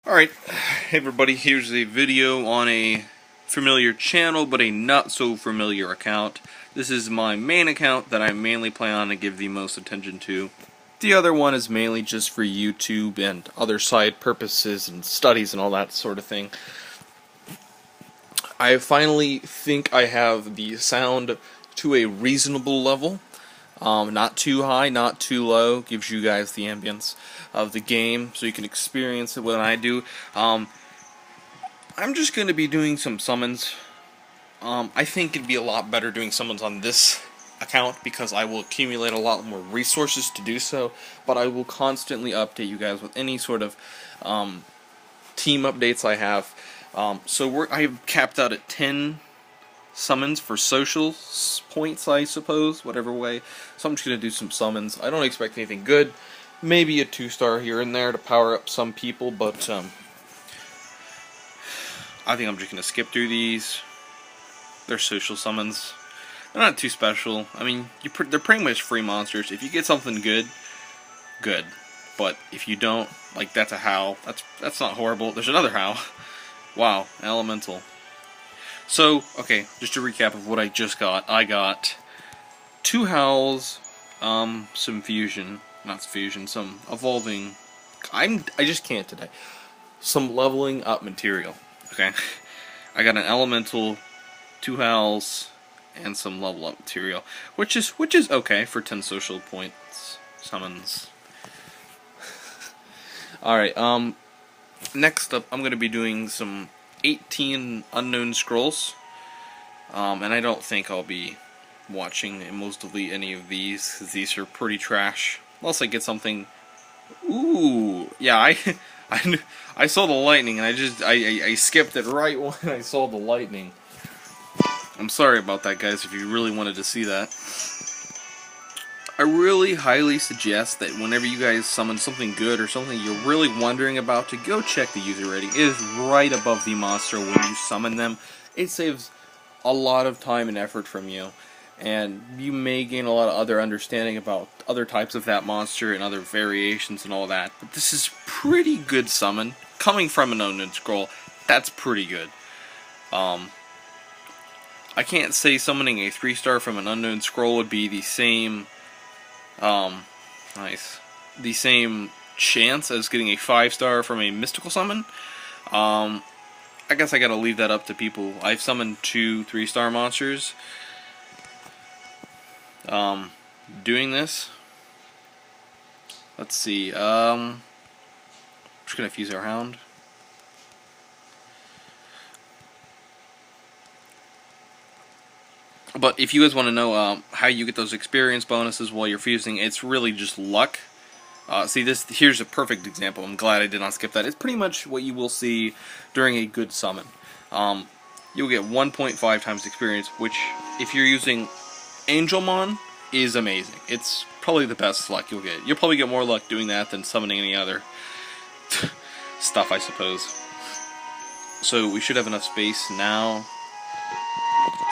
Alright, hey everybody, here's a video on a familiar channel, but a not so familiar account. This is my main account that I mainly plan to give the most attention to. The other one is mainly just for YouTube and other side purposes and studies and all that sort of thing. I finally think I have the sound to a reasonable level. Not too high, not too low. Gives you guys the ambience of the game, so you can experience it when I do. I'm just going to be doing some summons. I think it'd be a lot better doing summons on this account because I will accumulate a lot more resources to do so, but I will constantly update you guys with any sort of team updates I have. I have capped out at 10 summons for social points, I suppose, whatever way. So I'm just going to do some summons. I don't expect anything good. Maybe a 2-star here and there to power up some people, but I think I'm just going to skip through these. They're social summons. They're not too special. I mean, they're pretty much free monsters. If you get something good, good. But if you don't, like, that's a Howl. That's not horrible. There's another Howl. Wow, Elemental. So, okay, just a recap of what I just got. I got 2 Howls, some fusion, some evolving. I just can't today. Some leveling up material. Okay, I got an Elemental, 2 Howls, and some level up material, which is okay for 10 social points summons. All right. Next up, I'm gonna be doing some 18 unknown scrolls, and I don't think I'll be watching mostly any of these because these are pretty trash. Unless I get something. Ooh, yeah, I saw the lightning and I skipped it right when I saw the lightning. I'm sorry about that, guys. If you really wanted to see that, I really highly suggest that whenever you guys summon something good or something you're really wondering about, to go check the user rating. It is right above the monster when you summon them. It saves a lot of time and effort from you, and you may gain a lot of other understanding about other types of that monster and other variations and all that. But this is pretty good summon. Coming from an unknown scroll, that's pretty good. I can't say summoning a 3-star from an unknown scroll would be the same the same chance as getting a 5-star from a mystical summon. I guess I gotta leave that up to people. I've summoned 2 3-star monsters. Doing this. Let's see. I'm just gonna fuse our Hound. But if you guys want to know how you get those experience bonuses while you're fusing, it's really just luck. See, here's a perfect example. I'm glad I did not skip that. It's pretty much what you will see during a good summon. You'll get 1.5 times experience, which, if you're using Angelmon, is amazing. It's probably the best luck you'll get. You'll probably get more luck doing that than summoning any other stuff, I suppose. So we should have enough space now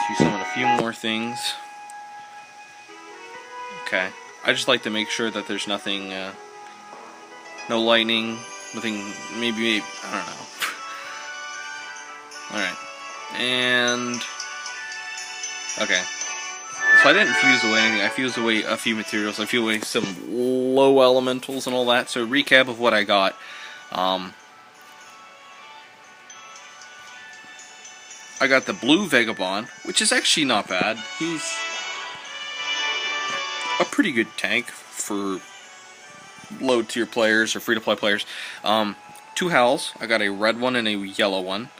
to summon a few more things. Okay. I just like to make sure that there's nothing, no lightning, nothing, maybe I don't know. Alright. And, okay. So I didn't fuse away anything. I fused away a few materials. I fused away some low elementals and all that. So recap of what I got. I got the blue Vagabond, which is actually not bad. He's a pretty good tank for low tier players or free to play players. 2 Howls. I got a red one and a yellow one.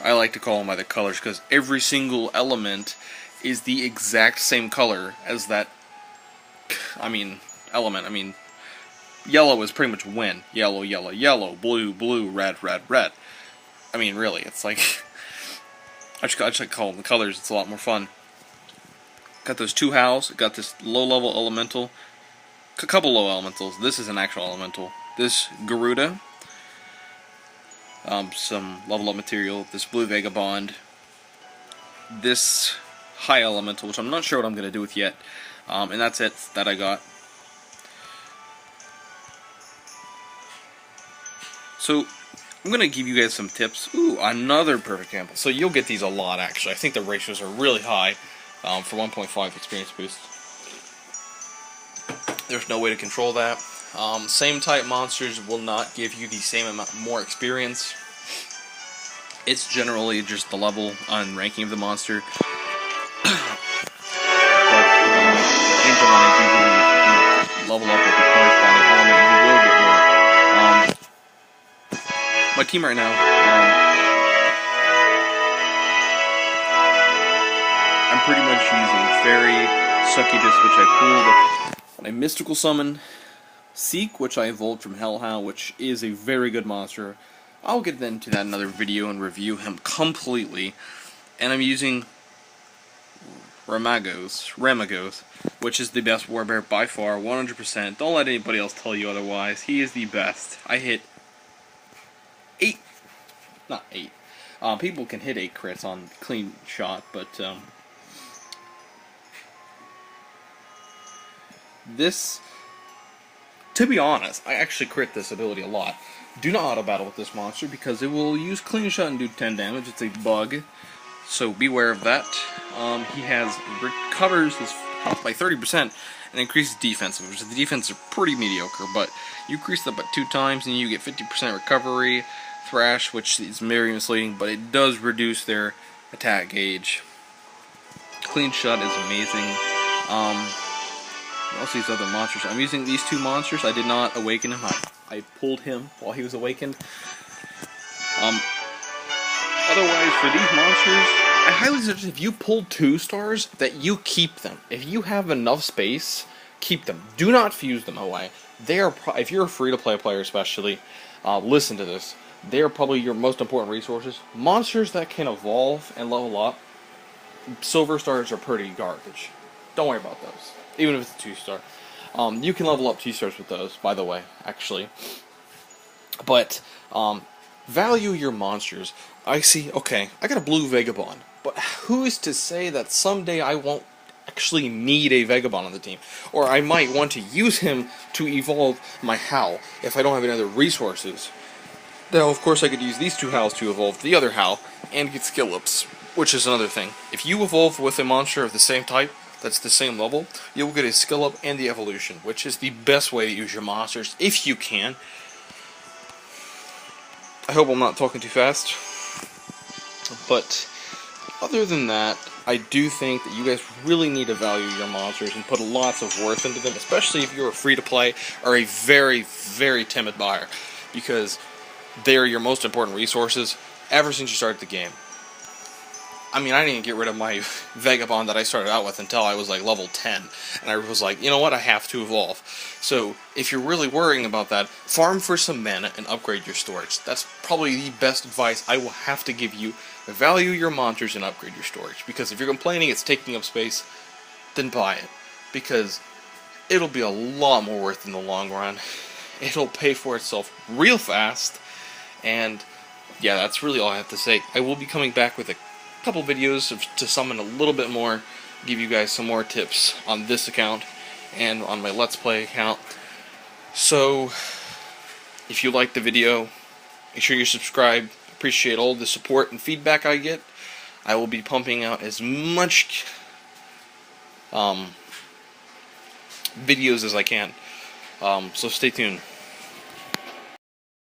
I like to call them by the colors because every single element is the exact same color as that. Element. Yellow is pretty much wind. Yellow, yellow, yellow. Blue, blue. Red, red, red. Really, it's like. I just like to call them the colors, it's a lot more fun. Got those 2 Howls, got this low-level elemental, a couple low elementals. This is an actual elemental. This Garuda, some level-up material, this blue Vagabond, this high elemental, which I'm not sure what I'm going to do with yet, and that's it that I got. So I'm going to give you guys some tips. Ooh, another perfect example. So you'll get these a lot, actually. I think the ratios are really high for 1.5 experience boost. There's no way to control that. Same type monsters will not give you the same amount more experience. It's generally just the level on ranking of the monster. But Angel and I do believe if you level up with the corresponding element, you will get more. My team right now, I'm pretty much using Fairy, Succubus, which I pulled, and a Mystical Summon, Seek, which I evolved from Hellhound, which is a very good monster. I'll get into that in another video and review him completely. And I'm using Ramagos, which is the best Warbear by far, 100%. Don't let anybody else tell you otherwise. He is the best. I hit 8, not 8. People can hit 8 crits on clean shot, but this, to be honest, I actually crit this ability a lot. Do not auto battle with this monster because it will use clean shot and do 10 damage. It's a bug, so beware of that. He recovers his health by 30% and increases defense, which the defense is pretty mediocre, but you increase that by 2 times and you get 50% recovery. Thrash, which is very misleading, but it does reduce their attack gauge. Clean shot is amazing. Also these other monsters. I'm using these 2 monsters. I did not awaken him. I pulled him while he was awakened. Otherwise, for these monsters, I highly suggest if you pull 2 stars, that you keep them. If you have enough space, keep them. Do not fuse them away. They are, if you're a free-to-play player especially, listen to this. They are probably your most important resources. Monsters that can evolve and level up, silver stars are pretty garbage. Don't worry about those. Even if it's a 2-star. You can level up 2 stars with those, by the way, actually. But, value your monsters. I see, okay, I got a blue Vagabond, but who's to say that someday I won't actually need a Vagabond on the team? Or I might want to use him to evolve my Howl, if I don't have any other resources. Now, of course, I could use these 2 Howls to evolve the other Howl, and get skill ups, which is another thing. If you evolve with a monster of the same type, that's the same level, you'll get a skill up and the evolution, which is the best way to use your monsters, if you can. I hope I'm not talking too fast. But, other than that, I do think that you guys really need to value your monsters and put lots of worth into them, especially if you're a free-to-play or a very, very timid buyer, because they are your most important resources ever since you started the game. I mean, I didn't get rid of my Vagabond that I started out with until I was like level 10, and I was like, you know what, I have to evolve. So, if you're really worrying about that, farm for some mana and upgrade your storage. That's probably the best advice I will have to give you. Value your monsters and upgrade your storage, because if you're complaining it's taking up space, then buy it, because it'll be a lot more worth in the long run. It'll pay for itself real fast, and yeah, that's really all I have to say. I will be coming back with a couple videos to summon a little bit more, give you guys some more tips on this account and on my Let's Play account. So, if you liked the video, make sure you subscribe. Appreciate all the support and feedback I get. I will be pumping out as much videos as I can. So stay tuned.